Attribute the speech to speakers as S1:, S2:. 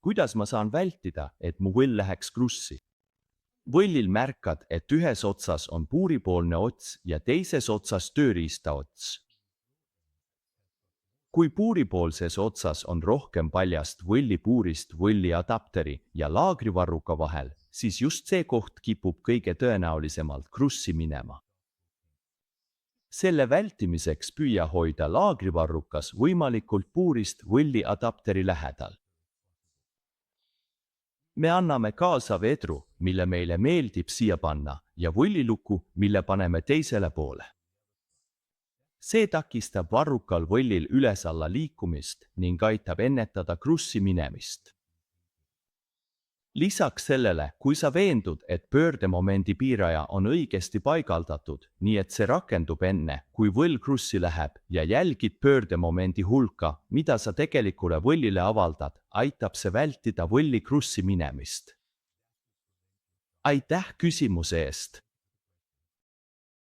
S1: kuidas ma saan vältida, et mu võll läheks krussi? Võllil märkad, et ühes otsas on puuripoolne ots ja teises otsas tööriista ots. Kui puuripoolses otsas on rohkem paljast võllipuurist võlliadapteri ja laagrivarruka vahel, siis just see koht kipub kõige tõenäolisemalt krussi minema. Selle vältimiseks püüa hoida laagrivarrukas võimalikult puurist võlliadapteri lähedal. Me anname kaasa vedru, mille meile meeldib siia panna, ja võlliluku, mille paneme teisele poole. See takistab varrukal võllil üles-alla liikumist ning aitab ennetada krussi minemist. Lisaks sellele, kui sa veendud, et pöördemomendi piiraja on õigesti paigaldatud, nii et see rakendub enne, kui võll krussi läheb ja jälgid pöördemomendi hulka, mida sa tegelikule võllile avaldad, aitab see vältida võlli krussi minemist. Aitäh küsimuse eest!